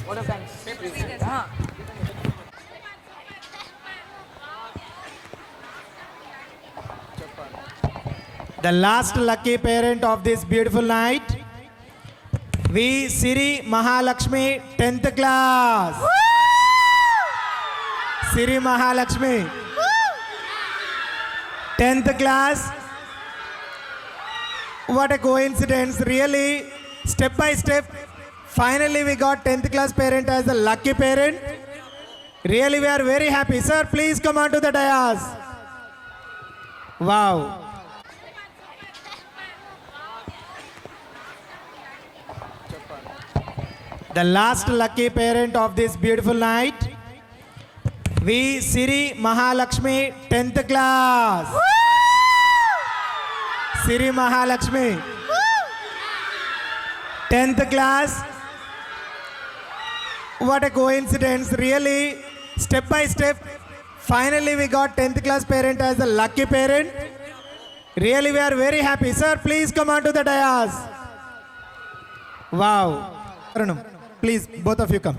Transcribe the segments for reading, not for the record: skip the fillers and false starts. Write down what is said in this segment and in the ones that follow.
The last lucky parent of this beautiful night, V. Siri Mahalakshmi, 10th class. Siri Mahalakshmi, 10th class. What a coincidence, really. Step by step, finally we got 10th class parent as a lucky parent. Really, we are very happy. Sir, please come on to the dais. Wow. The last lucky parent of this beautiful night, V. Siri Mahalakshmi, 10th class. Siri Mahalakshmi, 10th class. What a coincidence, really. Step by step, finally we got 10th class parent as a lucky parent. Really, we are very happy. Sir, please come on to the dais. Wow. Please, both of you come.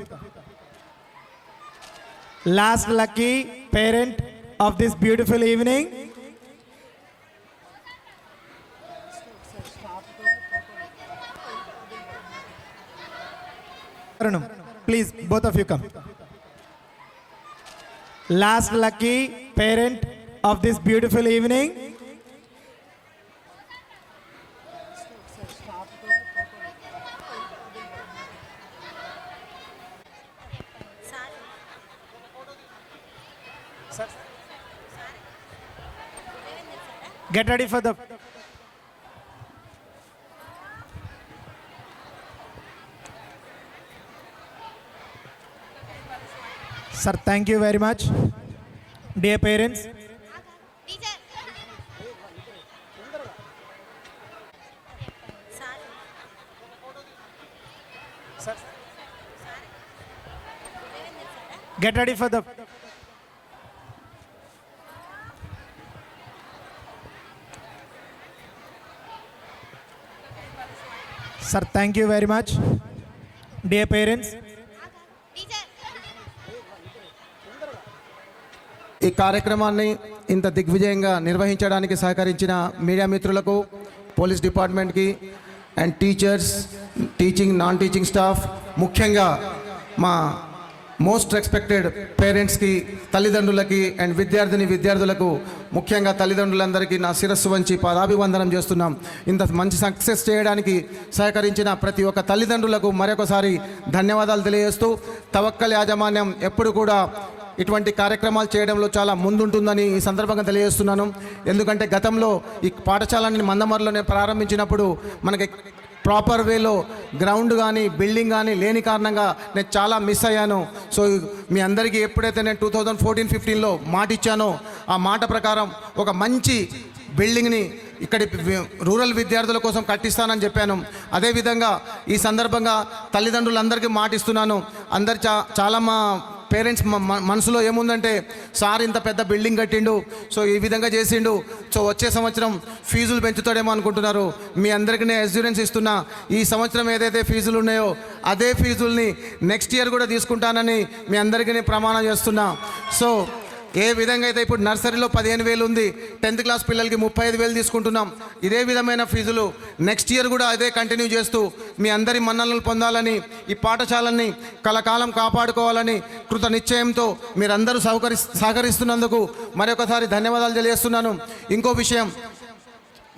Last lucky parent of this beautiful evening. Please, both of you come. Last lucky parent of this beautiful evening. Get ready for the... Sir, thank you very much. Dear parents. Get ready for the... Sir, thank you very much. Dear parents. ఈ కార్యక్రమాన్ని ఇంత దిగ్విజయంగా నిర్వహించడానికి సహకరించిన media మిత్రులకు, police డిపార్ట్మెంట్కి and teachers, teaching, non teaching staff, ముఖ్యంగా మా మోస్ట్ రెస్పెక్టెడ్ పేరెంట్స్కి, తల్లిదండ్రులకి అండ్ విద్యార్థులకు, ముఖ్యంగా తల్లిదండ్రులందరికీ నా శిరస్సు వంచి పాదాభివందనం చేస్తున్నాం. ఇంత మంచి సక్సెస్ చేయడానికి సహకరించిన ప్రతి ఒక్క తల్లిదండ్రులకు మరొకసారి ధన్యవాదాలు తెలియజేస్తూ, తవక్కల్ యాజమాన్యం ఎప్పుడు కూడా ఇటువంటి కార్యక్రమాలు చేయడంలో చాలా ముందుంటుందని ఈ సందర్భంగా తెలియజేస్తున్నాను. ఎందుకంటే గతంలో ఈ పాఠశాలని మందమర్లోనే ప్రారంభించినప్పుడు మనకి ప్రాపర్ వేలో గ్రౌండ్ కానీ బిల్డింగ్ కానీ లేని కారణంగా నేను చాలా మిస్ అయ్యాను. సో మీ అందరికీ ఎప్పుడైతే నేను 2014-15లో మాట ఇచ్చానో ఆ మాట ప్రకారం ఒక మంచి బిల్డింగ్ని ఇక్కడి రూరల్ విద్యార్థుల కోసం కట్టిస్తానని చెప్పాను. అదేవిధంగా ఈ సందర్భంగా తల్లిదండ్రులందరికీ మాట ఇస్తున్నాను. అందరు చాలా మా పేరెంట్స్ మనసులో ఏముందంటే, సార్ ఇంత పెద్ద బిల్డింగ్ కట్టిండు, సో ఈ విధంగా చేసిండు, సో వచ్చే సంవత్సరం ఫీజులు పెంచుతాడేమో అనుకుంటున్నారు. మీ అందరికీ నేను అష్యూరెన్స్ ఇస్తున్నా, ఈ సంవత్సరం ఏదైతే ఫీజులు ఉన్నాయో అదే ఫీజుల్ని నెక్స్ట్ ఇయర్ కూడా తీసుకుంటానని మీ అందరికీ నేను ప్రమాణం చేస్తున్నా. సో ఏ విధంగా అయితే ఇప్పుడు నర్సరీలో 15,000 ఉంది, 10th క్లాస్ పిల్లలకి 35,000 తీసుకుంటున్నాం. ఇదే విధమైన ఫీజులు నెక్స్ట్ ఇయర్ కూడా అదే కంటిన్యూ చేస్తూ మీ అందరి మన్ననలు పొందాలని, ఈ పాఠశాలని కలకాలం కాపాడుకోవాలని కృత నిశ్చయంతో మీరందరూ సహకరిస్తున్నందుకు మరొకసారి ధన్యవాదాలు తెలియజేస్తున్నాను. ఇంకో విషయం,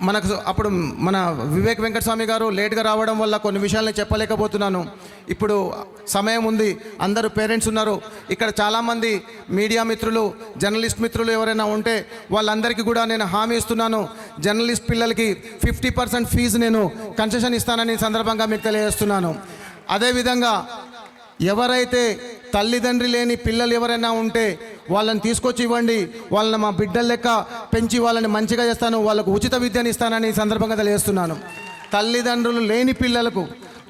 మనకు అప్పుడు మన వివేక్ వెంకటస్వామి గారు లేట్గా రావడం వల్ల కొన్ని విషయాలని చెప్పలేకపోతున్నాను. ఇప్పుడు సమయం ఉంది, అందరూ పేరెంట్స్ ఉన్నారు. ఇక్కడ చాలామంది మీడియా మిత్రులు, జర్నలిస్ట్ మిత్రులు ఎవరైనా ఉంటే వాళ్ళందరికీ కూడా నేను హామీ ఇస్తున్నాను. జర్నలిస్ట్ పిల్లలకి 50% ఫీజు నేను కన్సెషన్ ఇస్తానని సందర్భంగా మీకు తెలియజేస్తున్నాను. అదేవిధంగా ఎవరైతే తల్లిదండ్రి లేని పిల్లలు ఎవరైనా ఉంటే వాళ్ళని తీసుకొచ్చి ఇవ్వండి, వాళ్ళని మా బిడ్డల లెక్క పెంచి వాళ్ళని మంచిగా చేస్తాను, వాళ్ళకు ఉచిత విద్యను ఇస్తానని సందర్భంగా తెలియజేస్తున్నాను. తల్లిదండ్రులు లేని పిల్లలకు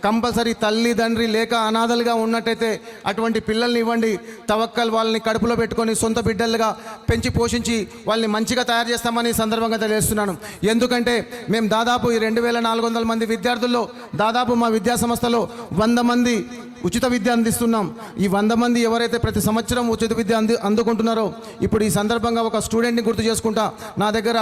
కంపల్సరీ, తల్లిదండ్రి లేక అనాథలుగా ఉన్నట్టయితే అటువంటి పిల్లల్ని ఇవ్వండి. తవక్కల్ వాళ్ళని కడుపులో పెట్టుకొని సొంత బిడ్డలుగా పెంచి పోషించి వాళ్ళని మంచిగా తయారు చేస్తామని సందర్భంగా తెలియజేస్తున్నాను. ఎందుకంటే మేము దాదాపు ఈ 2,400 మంది విద్యార్థుల్లో దాదాపు మా విద్యా సంస్థలో 100 మంది ఉచిత విద్య అందిస్తున్నాం. ఈ 100 మంది ఎవరైతే ప్రతి సంవత్సరం ఉచిత విద్య అందుకుంటున్నారో ఇప్పుడు ఈ సందర్భంగా ఒక స్టూడెంట్ని గుర్తు చేసుకుంటా. నా దగ్గర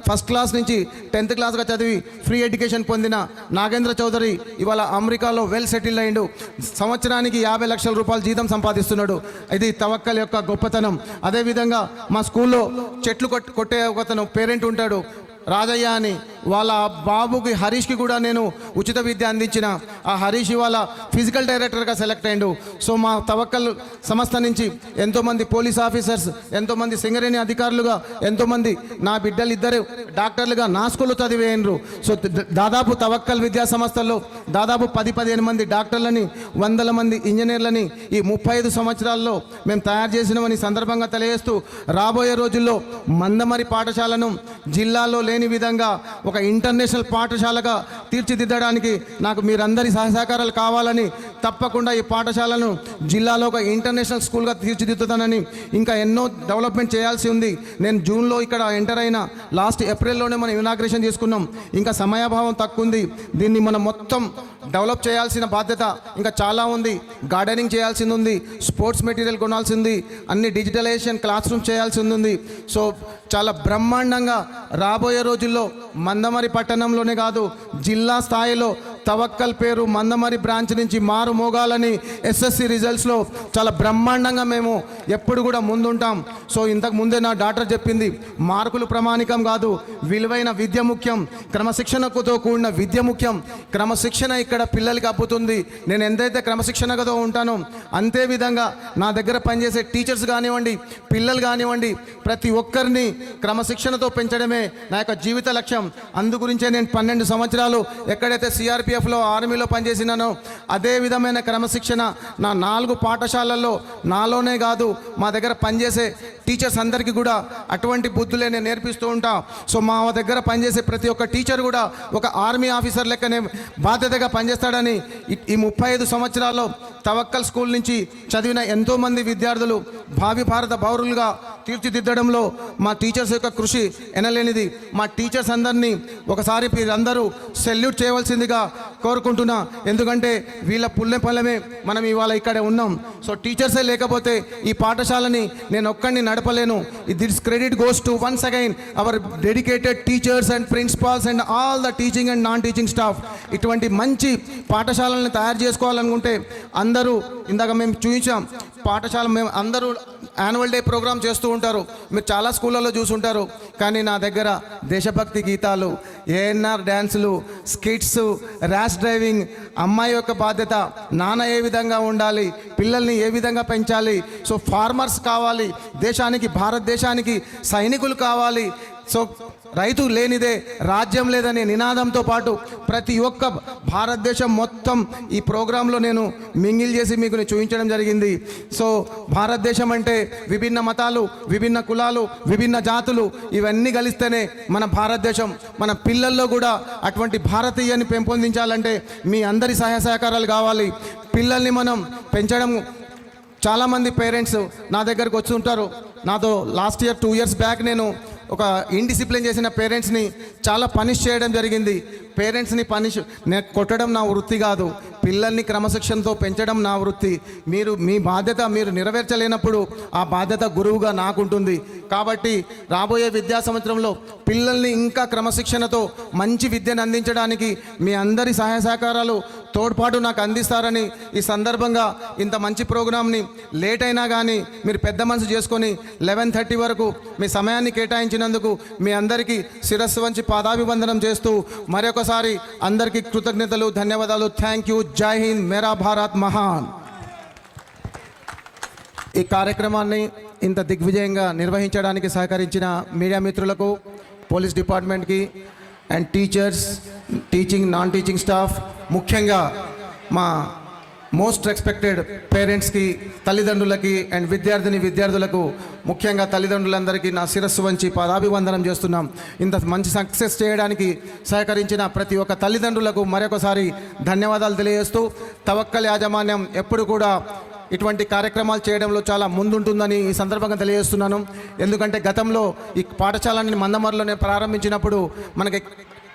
ఫస్ట్ క్లాస్ నుంచి 10th క్లాస్గా చదివి ఫ్రీ ఎడ్యుకేషన్ పొందిన నాగేంద్ర చౌదరి ఇవాళ అమెరికాలో వెల్ సెటిల్ అయ్యిండు. సంవత్సరానికి 50 లక్షల రూపాయలు జీతం సంపాదిస్తున్నాడు. ఇది తవక్కల్ యొక్క గొప్పతనం. అదేవిధంగా మా స్కూల్లో చెట్లు కొట్టే ఒకతను పేరెంట్ ఉంటాడు, రాజయ్య అని. వాళ్ళ బాబుకి హరీష్కి కూడా నేను ఉచిత విద్య అందించిన. ఆ హరీష్ ఇవాళ ఫిజికల్ డైరెక్టర్గా సెలెక్ట్ అయ్యిండు. సో మా తవక్కల్ సంస్థ నుంచి ఎంతోమంది పోలీస్ ఆఫీసర్స్, ఎంతోమంది సింగరేణి అధికారులుగా, ఎంతోమంది నా బిడ్డలు ఇద్దరు డాక్టర్లుగా నా స్కూల్లో చదివేయండ్రు. సో దాదాపు తవక్కల్ విద్యా సంస్థల్లో దాదాపు 10-15 మంది డాక్టర్లని, 100 మంది ఇంజనీర్లని ఈ 35 సంవత్సరాల్లో మేము తయారు చేసినామని సందర్భంగా తెలియజేస్తూ, రాబోయే రోజుల్లో మందమరి పాఠశాలను జిల్లాలో లేని విధంగా ఒక ఇంటర్నేషనల్ పాఠశాలగా తీర్చిదిద్దడానికి నాకు మీరందరి సహకారాలు కావాలని, తప్పకుండా ఈ పాఠశాలను జిల్లాలో ఒక ఇంటర్నేషనల్ స్కూల్గా తీర్చిదిద్దుతానని, ఇంకా ఎన్నో డెవలప్మెంట్ చేయాల్సి ఉంది. నేను జూన్లో ఇక్కడ ఎంటర్ అయిన, లాస్ట్ ఏప్రిల్లోనే మనం ఇనాగ్రేషన్ చేసుకున్నాం. ఇంకా సమయాభావం తక్కువ ఉంది. దీన్ని మనం మొత్తం డెవలప్ చేయాల్సిన బాధ్యత ఇంకా చాలా ఉంది. గార్డెనింగ్ చేయాల్సింది ఉంది, స్పోర్ట్స్ మెటీరియల్ కొనాల్సింది, అన్ని డిజిటలైజేషన్ క్లాస్ రూమ్ చేయాల్సింది ఉంది. సో చాలా బ్రహ్మాండంగా రాబోయే రోజుల్లో మందమరి పట్టణంలోనే కాదు జిల్లా స్థాయిలో తవక్కల్ పేరు మందమరి బ్రాంచ్ నుంచి మారు మోగాలని ఎస్ఎస్సి రిజల్ట్స్లో చాలా బ్రహ్మాండంగా మేము ఎప్పుడు కూడా ముందుంటాం. సో ఇంతకు ముందే నా డాక్టర్ చెప్పింది, మార్కులు ప్రమాణికం కాదు, విలువైన విద్య ముఖ్యం, క్రమశిక్షణతో కూడిన విద్య ముఖ్యం. క్రమశిక్షణ ఇక్కడ పిల్లలకి అబ్బుతుంది. నేను ఎంతైతే క్రమశిక్షణతో ఉంటానో అంతే విధంగా నా దగ్గర పనిచేసే టీచర్స్ కానివ్వండి, పిల్లలు కానివ్వండి, ప్రతి ఒక్కరిని క్రమశిక్షణతో పెంచడమే నా యొక్క జీవిత లక్ష్యం. అందుగురించే నేను 12 సంవత్సరాలు ఎక్కడైతే సిఆర్పిఎఫ్లో, ఆర్మీలో పనిచేసినానో అదే విధమైన క్రమశిక్షణ నా 4 పాఠశాలల్లో నాలోనే కాదు మా దగ్గర పనిచేసే టీచర్స్ అందరికీ కూడా అటువంటి బుద్ధులే నేను నేర్పిస్తూ ఉంటా. సో మా దగ్గర పనిచేసే ప్రతి ఒక్క టీచర్ కూడా ఒక ఆర్మీ ఆఫీసర్ లెక్కనే బాధ్యతగా పనిచేస్తాడని ఈ 35 సంవత్సరాల్లో తవక్కల్ స్కూల్ నుంచి చదివిన ఎంతోమంది విద్యార్థులు భావి భారత పౌరులుగా తీర్చిదిద్దడంలో మా టీచర్స్ యొక్క కృషి ఎనలేనిది. మా టీచర్స్ అందరినీ ఒకసారి మీరందరూ సెల్యూట్ చేయవలసిందిగా కోరుకుంటున్నా. ఎందుకంటే వీళ్ళ పుణ్యఫలమే మనం ఇవాళ ఇక్కడ ఉన్నాం. సో టీచర్సే లేకపోతే ఈ పాఠశాలని నేను ఒక్కడిని నడపలేను. This credit goes to once again our dedicated teachers and principals and all the teaching and non teaching staff. ఇటువంటి మంచి పాఠశాలను తయారు చేసుకోవాలనుకుంటే అందరూ, ఇందాక మేము చూపించాం పాఠశాల, మేము అందరూ యాన్యువల్ డే ప్రోగ్రామ్ చేస్తూ ఉంటారు. మీరు చాలా స్కూళ్ళలో చూసుంటారు. కానీ నా దగ్గర దేశభక్తి గీతాలు, ఏఎన్ఆర్ డ్యాన్సులు, స్కిట్స్, ర్యాష్ డ్రైవింగ్, అమ్మాయి యొక్క బాధ్యత, నాన్న ఏ విధంగా ఉండాలి, పిల్లల్ని ఏ విధంగా పెంచాలి, సో ఫార్మర్స్ కావాలి, దేశానికి భారతదేశానికి సైనికులు కావాలి, సో రైతు లేనిదే రాజ్యం లేదనే నినాదంతో పాటు ప్రతి ఒక్క భారతదేశం మొత్తం ఈ ప్రోగ్రాంలో నేను మింగిల్ చేసి మీకు చూపించడం జరిగింది. సో భారతదేశం అంటే విభిన్న మతాలు, విభిన్న కులాలు, విభిన్న జాతులు ఇవన్నీ కలిస్తేనే మన భారతదేశం. మన పిల్లల్లో కూడా అటువంటి భారతీయాన్ని పెంపొందించాలంటే మీ అందరి సహాయ సహకారాలు కావాలి. పిల్లల్ని మనం పెంచడం, చాలామంది పేరెంట్స్ నా దగ్గరకు వచ్చి ఉంటారు. నాతో లాస్ట్ ఇయర్ 2 years బ్యాక్ నేను ఒక ఇండిసిప్లిన్ చేసిన పేరెంట్స్ని చాలా పనిష్ చేయడం జరిగింది. పేరెంట్స్ని కొట్టడం నా వృత్తి కాదు, పిల్లల్ని క్రమశిక్షణతో పెంచడం నా వృత్తి. మీ బాధ్యత మీరు నెరవేర్చలేనప్పుడు ఆ బాధ్యత గురువుగా నాకుంటుంది. కాబట్టి రాబోయే విద్యా సంవత్సరంలో పిల్లల్ని ఇంకా క్రమశిక్షణతో మంచి విద్యను అందించడానికి మీ అందరి సహాయ సహకారాలు, తోడ్పాటు నాకు అందిస్తారని ఈ సందర్భంగా ఇంత మంచి ప్రోగ్రామ్ని లేట్ అయినా కానీ మీరు పెద్ద మనసు చేసుకొని 11:30 వరకు మీ సమయాన్ని కేటాయించినందుకు మీ అందరికీ శిరస్సు వంచి పాదాభివందనం చేస్తూ మరొకసారి అందరికీ కృతజ్ఞతలు, ధన్యవాదాలు. Thank you. జై హింద్. మేరా భారత్ మహాన్. ఈ కార్యక్రమాన్ని ఇంత దిగ్విజయంగా నిర్వహించడానికి సహకరించిన మీడియా మిత్రులకు, పోలీస్ డిపార్ట్మెంట్కి and teachers, teaching, non teaching staff, ముఖ్యంగా మా మోస్ట్ రెస్పెక్టెడ్ పేరెంట్స్కి, తల్లిదండ్రులకి అండ్ విద్యార్థులకు, ముఖ్యంగా తల్లిదండ్రులందరికీ నా శిరస్సు వంచి పాదాభివందనం చేస్తున్నాం. ఇంత మంచి సక్సెస్ చేయడానికి సహకరించిన ప్రతి ఒక్క తల్లిదండ్రులకు మరొకసారి ధన్యవాదాలు తెలియజేస్తూ, తవక్కల్ యాజమాన్యం ఎప్పుడు కూడా ఇటువంటి కార్యక్రమాలు చేయడంలో చాలా ముందుంటుందని ఈ సందర్భంగా తెలియజేస్తున్నాను. ఎందుకంటే గతంలో ఈ పాఠశాలని మందమరిలోనే ప్రారంభించినప్పుడు మనకి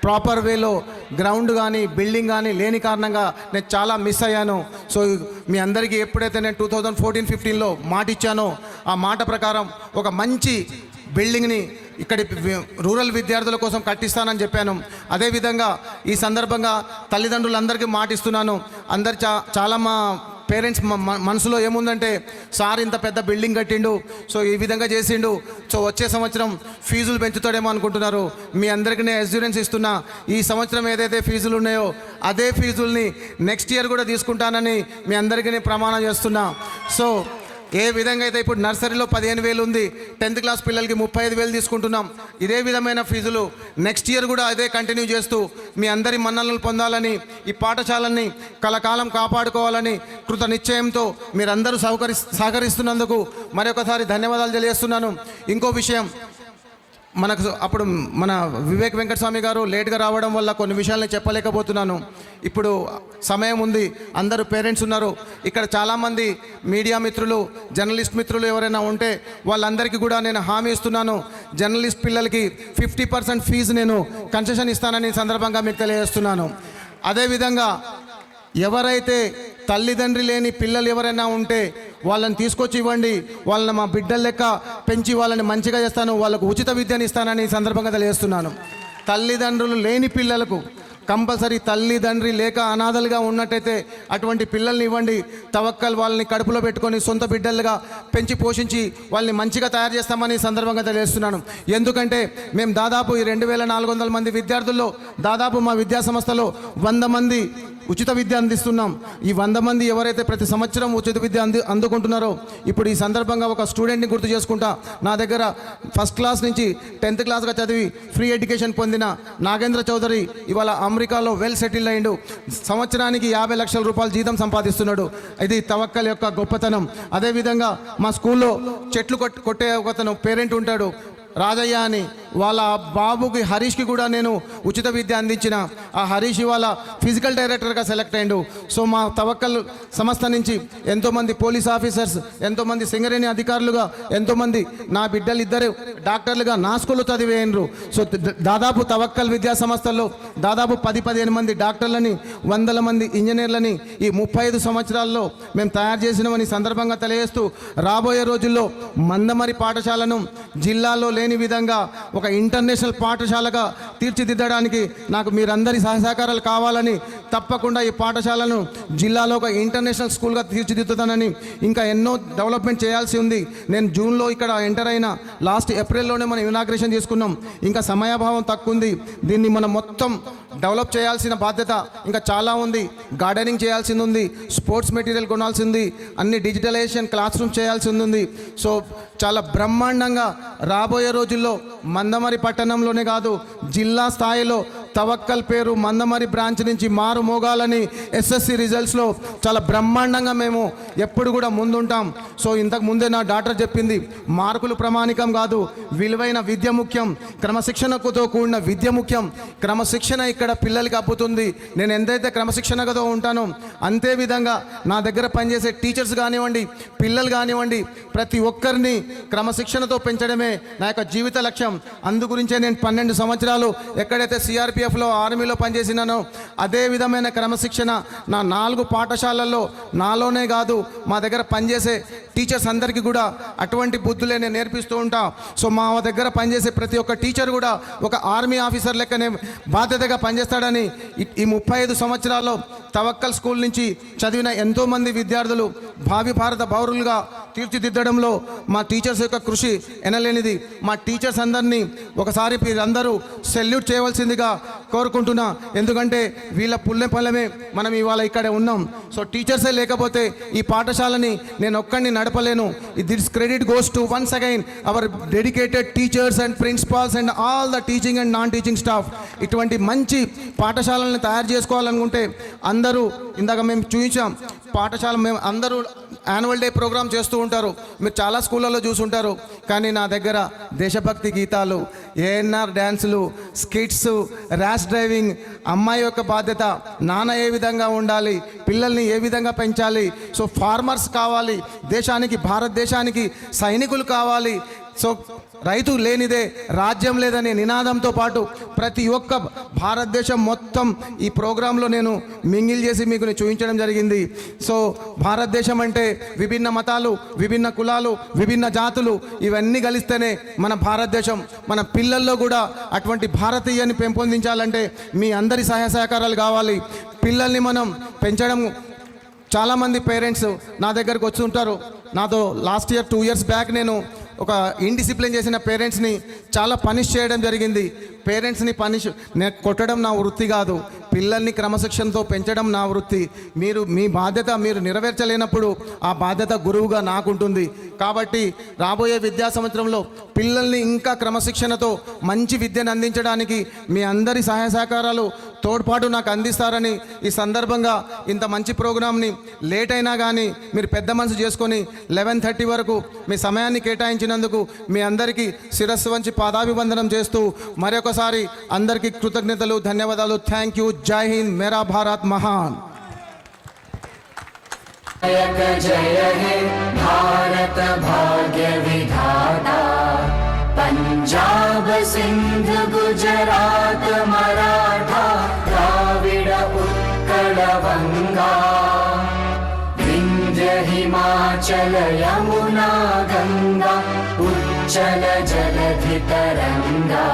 ప్రాపర్ వేలో గ్రౌండ్ కానీ బిల్డింగ్ కానీ లేని కారణంగా నేను చాలా మిస్ అయ్యాను. సో మీ అందరికీ ఎప్పుడైతే నేను 2014-15లో మాట ఇచ్చానో ఆ మాట ప్రకారం ఒక మంచి బిల్డింగ్ని ఇక్కడి రూరల్ విద్యార్థుల కోసం కట్టిస్తానని చెప్పాను. అదేవిధంగా ఈ సందర్భంగా తల్లిదండ్రులందరికీ మాటిస్తున్నాను. అందరు చాలా మా పేరెంట్స్ మనసులో ఏముందంటే సార్ ఇంత పెద్ద బిల్డింగ్ కట్టిండు, సో ఈ విధంగా చేసిండు, సో వచ్చే సంవత్సరం ఫీజులు పెంచుతాడేమో అనుకుంటున్నారు. మీ అందరికీ నేను అష్యూరెన్స్ ఇస్తున్నా, ఈ సంవత్సరం ఏదైతే ఫీజులు ఉన్నాయో అదే ఫీజుల్ని నెక్స్ట్ ఇయర్ కూడా తీసుకుంటానని మీ అందరికీ నేను ప్రమాణం చేస్తున్నా. సో ఏ విధంగా అయితే ఇప్పుడు నర్సరీలో 15,000 ఉంది, 10th క్లాస్ పిల్లలకి 35,000 తీసుకుంటున్నాం. ఇదే విధమైన ఫీజులు నెక్స్ట్ ఇయర్ కూడా అదే కంటిన్యూ చేస్తూ మీ అందరి మన్ననలు పొందాలని, ఈ పాఠశాలని కలకాలం కాపాడుకోవాలని కృత నిశ్చయంతో మీరందరూ సహకరిస్తున్నందుకు మరొకసారి ధన్యవాదాలు తెలియజేస్తున్నాను. ఇంకో విషయం, మనకు అప్పుడు మన వివేక్ వెంకటస్వామి గారు లేట్గా రావడం వల్ల కొన్ని విషయాలని చెప్పలేకపోతున్నాను. ఇప్పుడు సమయం ఉంది, అందరూ పేరెంట్స్ ఉన్నారు ఇక్కడ, చాలామంది మీడియా మిత్రులు, జర్నలిస్ట్ మిత్రులు ఎవరైనా ఉంటే వాళ్ళందరికీ కూడా నేను హామీ ఇస్తున్నాను. జర్నలిస్ట్ పిల్లలకి 50% ఫీజు నేను కన్సెషన్ ఇస్తానని సందర్భంగా మీకు తెలియజేస్తున్నాను. అదేవిధంగా ఎవరైతే తల్లిదండ్రి లేని పిల్లలు ఎవరైనా ఉంటే వాళ్ళని తీసుకొచ్చి ఇవ్వండి, వాళ్ళని మా బిడ్డల లెక్క పెంచి వాళ్ళని మంచిగా చేస్తాను, వాళ్ళకు ఉచిత విద్యను ఇస్తానని ఈ సందర్భంగా తెలియజేస్తున్నాను. తల్లిదండ్రులు లేని పిల్లలకు కంపల్సరీ, తల్లిదండ్రి లేక అనాథలుగా ఉన్నట్టయితే అటువంటి పిల్లల్ని ఇవ్వండి. తవక్కల్ వాళ్ళని కడుపులో పెట్టుకొని సొంత బిడ్డలుగా పెంచి పోషించి వాళ్ళని మంచిగా తయారు చేస్తామని సందర్భంగా తెలియజేస్తున్నాను. ఎందుకంటే మేము దాదాపు ఈ 2,400 మంది విద్యార్థుల్లో దాదాపు మా విద్యా సంస్థలో 100 మంది ఉచిత విద్య అందిస్తున్నాం. ఈ 100 మంది ఎవరైతే ప్రతి సంవత్సరం ఉచిత విద్య అందుకుంటున్నారో, ఇప్పుడు ఈ సందర్భంగా ఒక స్టూడెంట్ని గుర్తు చేసుకుంటా. నా దగ్గర ఫస్ట్ క్లాస్ నుంచి 10th క్లాస్గా చదివి ఫ్రీ ఎడ్యుకేషన్ పొందిన నాగేంద్ర చౌదరి ఇవాళ అమెరికాలో వెల్ సెటిల్ అయ్యిండు. సంవత్సరానికి 50 లక్షల రూపాయలు జీతం సంపాదిస్తున్నాడు. ఇది తవక్కల్ యొక్క గొప్పతనం. అదేవిధంగా మా స్కూల్లో చెట్లు కొట్టే ఒకతను పేరెంట్ ఉంటాడు, రాజయ్య అని. వాళ్ళ బాబుకి హరీష్కి కూడా నేను ఉచిత విద్య అందించిన. ఆ హరీష్ ఇవాళ ఫిజికల్ డైరెక్టర్గా సెలెక్ట్ అయ్యిండు. సో మా తవక్కల్ సంస్థ నుంచి ఎంతోమంది పోలీస్ ఆఫీసర్స్, ఎంతోమంది సింగరేణి అధికారులుగా, ఎంతోమంది నా బిడ్డలు ఇద్దరు డాక్టర్లుగా నా స్కూల్లో చదివేయండ్రు. సో దాదాపు తవక్కల్ విద్యా సంస్థల్లో దాదాపు 10-15 మంది డాక్టర్లని, 100 మంది ఇంజనీర్లని ఈ 35 సంవత్సరాల్లో మేము తయారు చేసినామని సందర్భంగా తెలియజేస్తూ, రాబోయే రోజుల్లో మందమరి పాఠశాలను జిల్లాలో లేని విధంగా ఒక ఇంటర్నేషనల్ పాఠశాలగా తీర్చిదిద్దడానికి నాకు మీరందరి సహకారాలు కావాలని, తప్పకుండా ఈ పాఠశాలను జిల్లాలో ఒక ఇంటర్నేషనల్ స్కూల్గా తీర్చిదిద్దుతానని, ఇంకా ఎన్నో డెవలప్మెంట్ చేయాల్సి ఉంది. నేను జూన్లో ఇక్కడ ఎంటర్ అయిన, లాస్ట్ ఏప్రిల్లోనే మనం ఇనాగ్రేషన్ చేసుకున్నాం. ఇంకా సమయాభావం తక్కువ ఉంది. దీన్ని మనం మొత్తం డెవలప్ చేయాల్సిన బాధ్యత ఇంకా చాలా ఉంది. గార్డెనింగ్ చేయాల్సింది ఉంది, స్పోర్ట్స్ మెటీరియల్ కొనాల్సింది, అన్ని డిజిటలైజేషన్ క్లాస్ రూమ్ చేయాల్సింది ఉంది. సో చాలా బ్రహ్మాండంగా రాబోయే రోజుల్లో మందమరి పట్టణంలోనే కాదు జిల్లా స్థాయిలో తవక్కల్ పేరు మందమరి బ్రాంచ్ నుంచి మారు మోగాలని ఎస్ఎస్సి రిజల్ట్స్లో చాలా బ్రహ్మాండంగా మేము ఎప్పుడు కూడా ముందుంటాం. సో ఇంతకు ముందే నా డాక్టర్ చెప్పింది, మార్కులు ప్రామాణికం కాదు, విలువైన విద్య ముఖ్యం, క్రమశిక్షణతో కూడిన విద్య ముఖ్యం. క్రమశిక్షణ ఇక్కడ పిల్లలకి అబ్బుతుంది. నేను ఎంతైతే క్రమశిక్షణతో ఉంటానో అంతే విధంగా నా దగ్గర పనిచేసే టీచర్స్ కానివ్వండి, పిల్లలు కానివ్వండి, ప్రతి ఒక్కరిని క్రమశిక్షణతో పెంచడమే నా యొక్క జీవిత లక్ష్యం. అందు గురించే నేను 12 సంవత్సరాలు ఎక్కడైతే సిఆర్పిఎఫ్లో, ఆర్మీలో పనిచేసినానో అదే విధమైన క్రమశిక్షణ నా 4 పాఠశాలల్లో నాలోనే కాదు మా దగ్గర పనిచేసే టీచర్స్ అందరికీ కూడా అటువంటి బుద్ధులే నేను నేర్పిస్తూ ఉంటా. సో మా దగ్గర పనిచేసే ప్రతి ఒక్క టీచర్ కూడా ఒక ఆర్మీ ఆఫీసర్ లెక్కనే బాధ్యతగా పనిచేస్తాడని ఈ 35 సంవత్సరాల్లో తవక్కల్ స్కూల్ నుంచి చదివిన ఎంతోమంది విద్యార్థులు భావి భారత పౌరులుగా తీర్చిదిద్దడంలో మా టీచర్స్ యొక్క కృషి ఎనలేనిది. మా టీచర్స్ అందరినీ ఒకసారి మీరందరూ సెల్యూట్ చేయవలసిందిగా కోరుకుంటున్నా. ఎందుకంటే వీళ్ళ పుణ్యఫలమే మనం ఇవాళ ఇక్కడే ఉన్నాం. సో టీచర్సే లేకపోతే ఈ పాఠశాలని నేను ఒక్కడిని నడపలేను. This credit goes to once again our dedicated teachers and principals and all the teaching and non teaching staff. ఇటువంటి మంచి పాఠశాలను తయారు చేసుకోవాలనుకుంటే అందరూ, ఇందాక మేము చూపించాం పాఠశాల, మేము అందరూ యాన్యువల్ డే ప్రోగ్రామ్ చేస్తూ ఉంటారు, మీరు చాలా స్కూళ్ళల్లో చూసుంటారు. కానీ నా దగ్గర దేశభక్తి గీతాలు, ఏఎన్ఆర్ డ్యాన్సులు, స్కిట్స్, ర్యాష్ డ్రైవింగ్, అమ్మాయి యొక్క బాధ్యత, నాన్న ఏ విధంగా ఉండాలి, పిల్లల్ని ఏ విధంగా పెంచాలి, సో ఫార్మర్స్ కావాలి, దేశానికి భారతదేశానికి సైనికులు కావాలి, సో రైతు లేనిదే రాజ్యం లేదనే నినాదంతో పాటు ప్రతి ఒక్క భారతదేశం మొత్తం ఈ ప్రోగ్రాంలో నేను మింగిల్ చేసి మీకు చూపించడం జరిగింది. సో భారతదేశం అంటే విభిన్న మతాలు, విభిన్న కులాలు, విభిన్న జాతులు ఇవన్నీ కలిస్తేనే మన భారతదేశం. మన పిల్లల్లో కూడా అటువంటి భారతీయాన్ని పెంపొందించాలంటే మీ అందరి సహాయ సహకారాలు కావాలి. పిల్లల్ని మనం పెంచడం, చాలామంది పేరెంట్స్ నా దగ్గరకు వచ్చి ఉంటారు. నాతో లాస్ట్ ఇయర్ 2 years బ్యాక్ నేను ఒక ఇండిసిప్లిన్ చేసిన పేరెంట్స్ని చాలా పనిష్ చేయడం జరిగింది. పేరెంట్స్ని కొట్టడం నా వృత్తి కాదు, పిల్లల్ని క్రమశిక్షణతో పెంచడం నా వృత్తి. మీ బాధ్యత మీరు నెరవేర్చలేనప్పుడు ఆ బాధ్యత గురువుగా నాకుంటుంది. కాబట్టి రాబోయే విద్యా సంవత్సరంలో పిల్లల్ని ఇంకా క్రమశిక్షణతో మంచి విద్యను అందించడానికి మీ అందరి సహాయ సహకారాలు, తోడ్పాటు నాకు అందిస్తారని ఈ సందర్భంగా ఇంత మంచి ప్రోగ్రామ్ని లేట్ అయినా కానీ మీరు పెద్ద మనసు చేసుకొని 11:30 వరకు మీ సమయాన్ని కేటాయించినందుకు మీ అందరికీ శిరస్సు వంచి పాదాభివందనం చేస్తూ మరొకసారి అందరికీ కృతజ్ఞతలు, ధన్యవాదాలు. Thank you. జై హింద్. మేరా భారత్ మహాన్. जय हे भारत भाग्य विधाता, पंजाब सिंध गुजरात मराठा द्राविड उत्कल बंगा, विंध्य हिमाचल यमुना गंगा उच्चल जलधि तरंगा,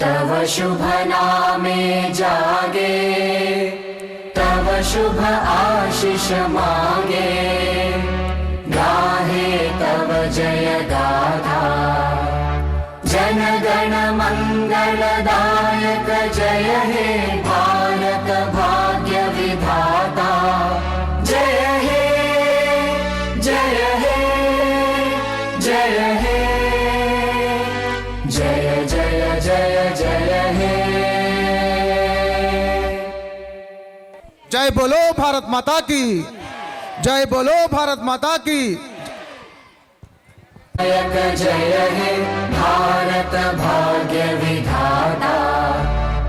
तव शुभ नामे जागे, तव शुभ आशीष मांगे, गाहे तव जय गाथा, जन गण मंगलदायक जय हे भारत भाग्य विधाता, जय हे जय हे जय हे जय जय जय जय हे. जय बोलो भारत माता की, जय बोलो भारत माता की. जय हे भारत भाग्य विधाता,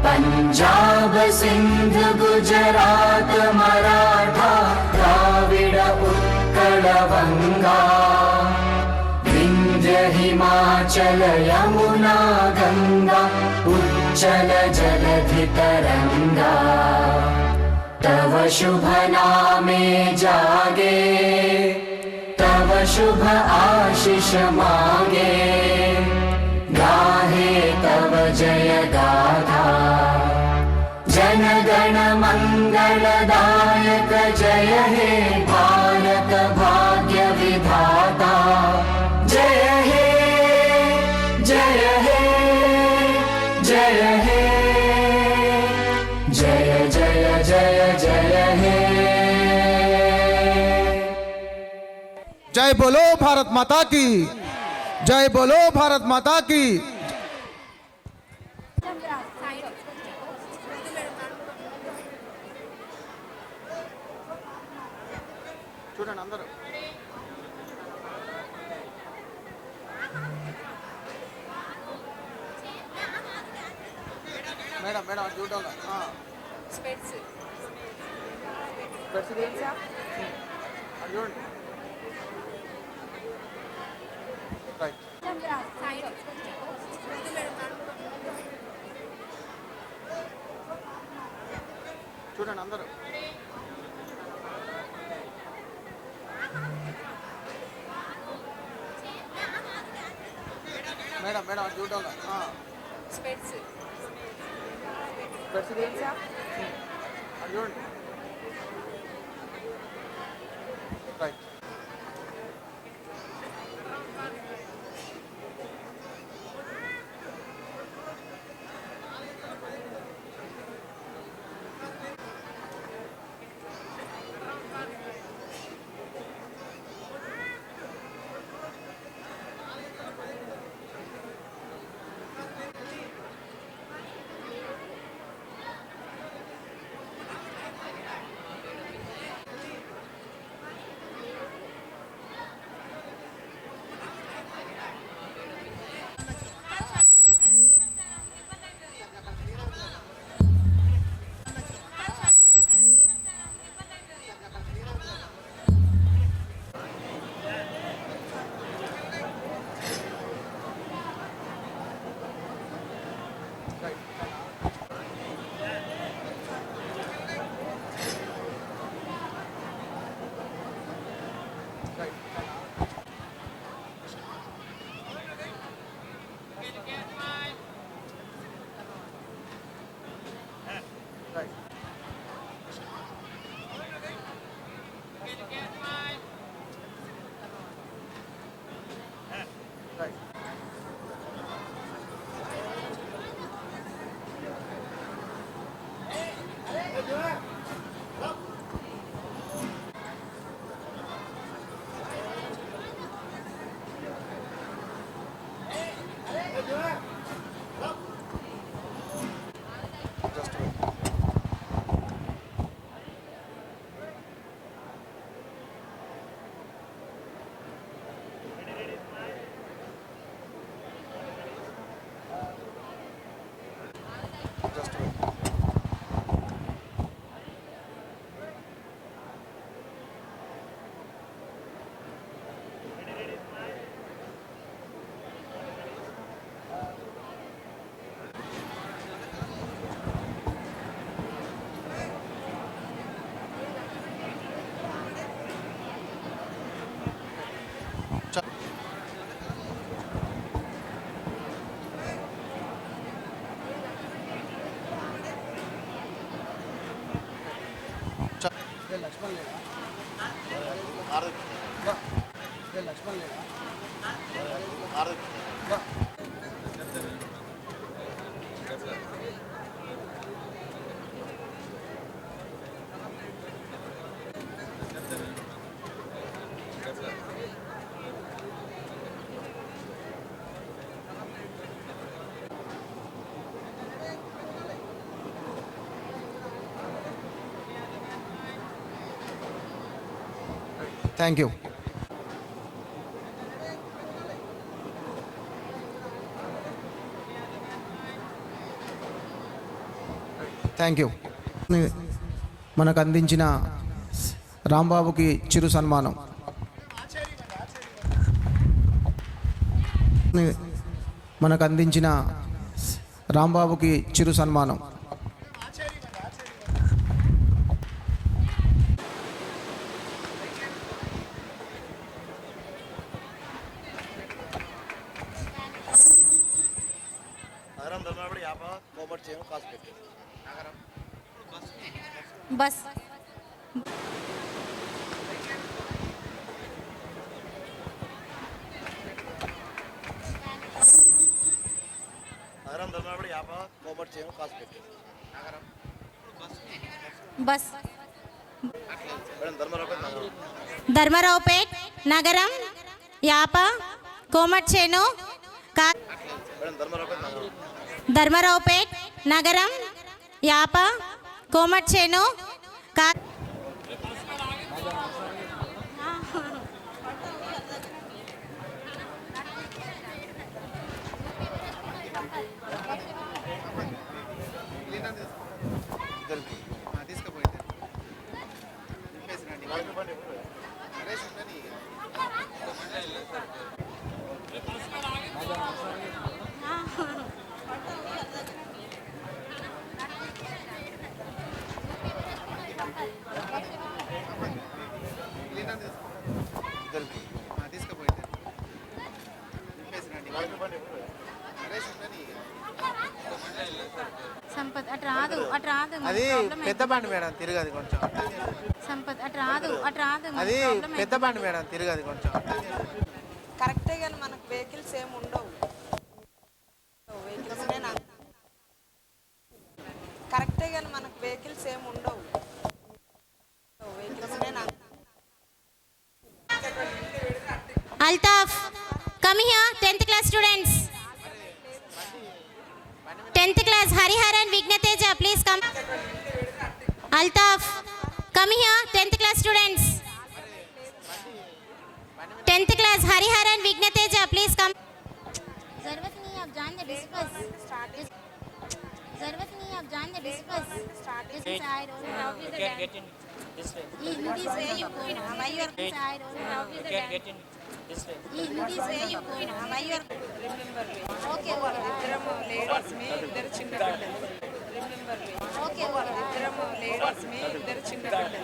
पंजाब सिंध गुजरात मराठा द्राविड उत्कल बंगा, विंध्य हिमाचल यमुना गंगा उच्चल जलधि तरंगा, तव शुभ नामे जागे, तव शुभ आशीष मांगे, गाहे तव जय गाथा, जन गण मंगलदायक जय हे भारत भाग्य विधाता, जय हे जय हे जय हे जय जय जय जय हे. जय बोलो भारत माता की, जय बोलो भारत माता की. చూడండి అందరూ. మేడం మేడం అటు చూడాలి. స్పెట్స్ గురించి అటు చూడండి. రైట్. చూడండి అందరూ. మేడం మేడం అటు చూడాలి. స్పెట్స్ గురించి అటు చూడండి. Right. Thank you. Thank you. మనకు అందించిన రాంబాబుకి చిరు సన్మానం. మనకు అందించిన రాంబాబుకి చిరు సన్మానం. बस बस ధర్మరావుపేట్ నగరం యాప కోమట్చేను ధర్మరావుపేట్ నగరం యాప కోమట్చేను సంపత్ అటు రాదు అది పెద్ద బండి మేడం తిరగదు కొంచెం సంపత్ అటు రాదు అది పెద్ద బండి మేడం తిరగదు కొంచెం కరెక్టే కానీ మనకు వెహికల్స్ ఏమి ఉండవు కరెక్టే కానీ మనకు వెహికల్స్ ఏమి ఉండవు Altaf come here 10th class students 10th class Hariharan Vignateja please come Altaf come here 10th class students 10th class Hariharan Vignateja please come जरूरत नहीं है आप जान दे डिस्कस जरूरत नहीं है आप जान they discuss this is I don't know how is the get in this way in this way you go now why you are I don't know how is the get in this way in this way you go now why you are remember me okay ఇద్దరం ladies మీ ఇద్దరు చిన్న పిల్లలు remember me okay ఇద్దరం ladies మీ ఇద్దరు చిన్న పిల్లలు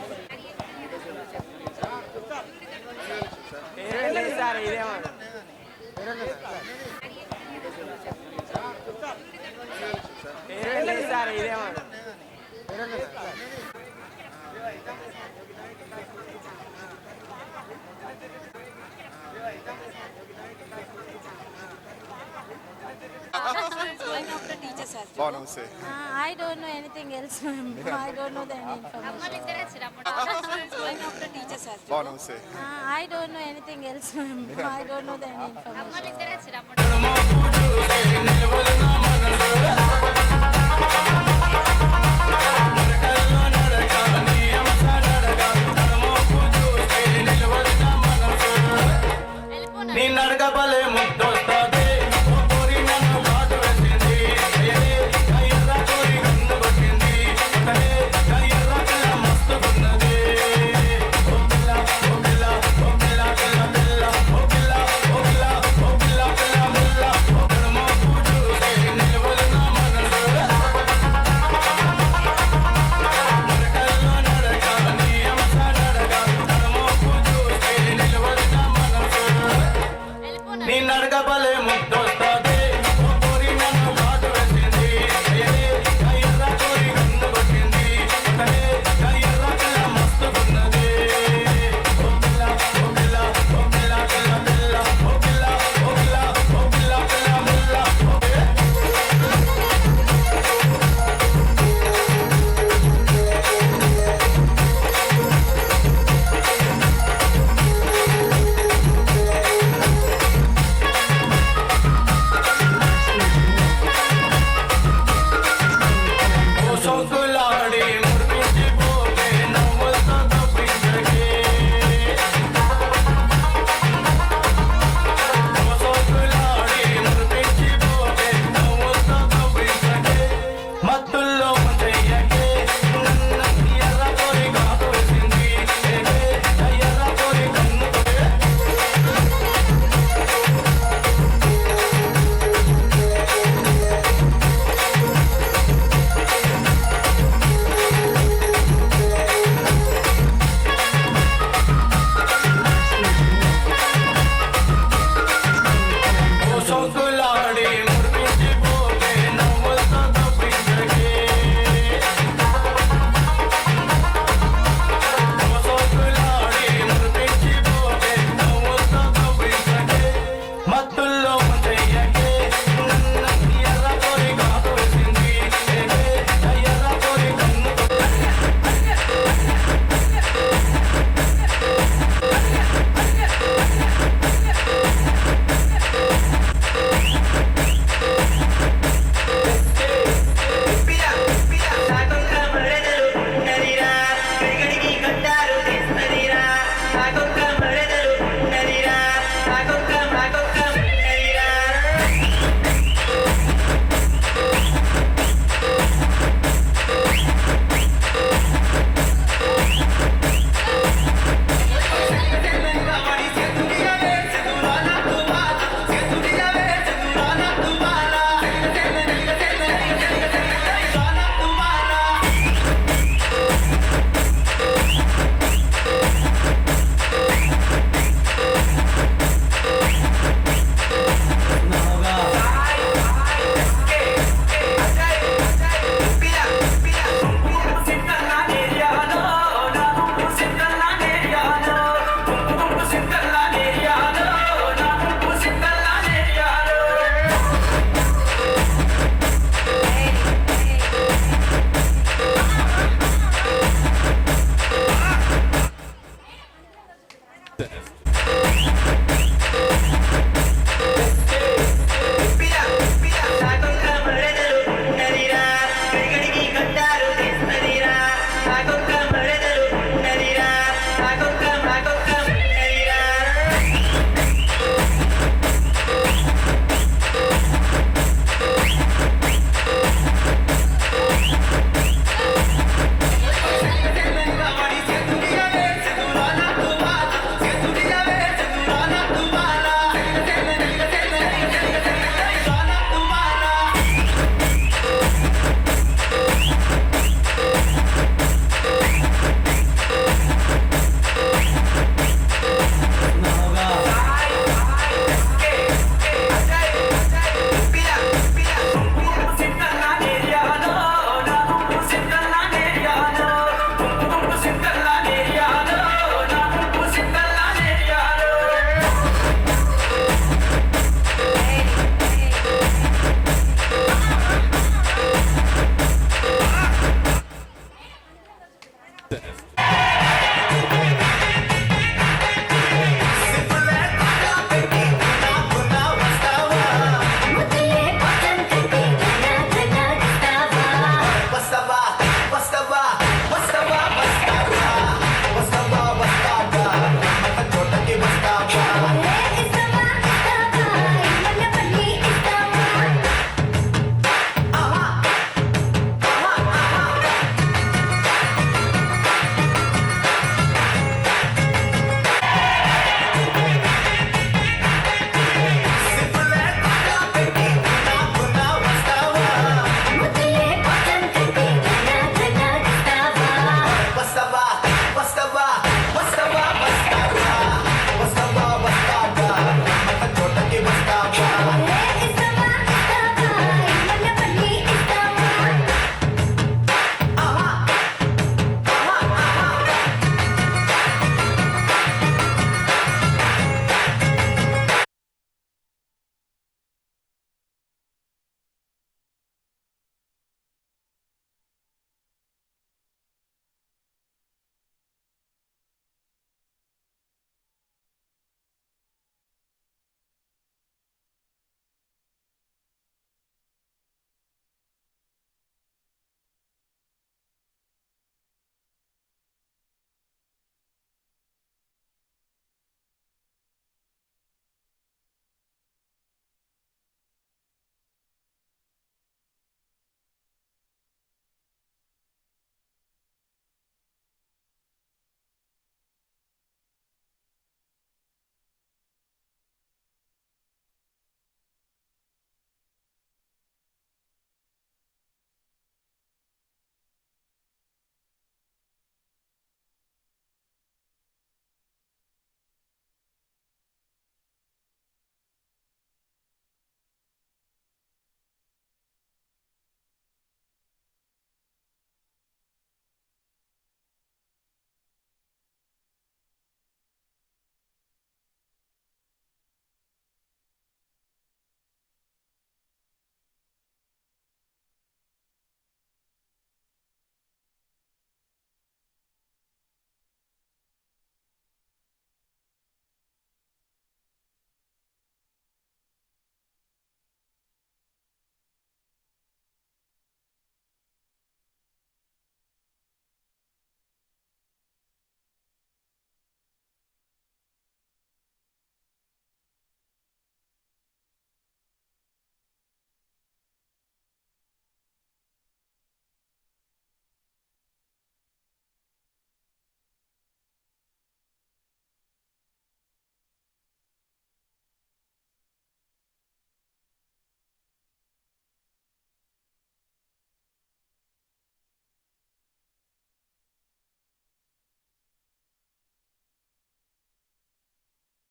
Going after teachers as well. నమస్తే I don't know anything else. I don't know the any information. Going after teachers as well. నమస్తే I don't know anything else. I don't know the any information. నమస్తే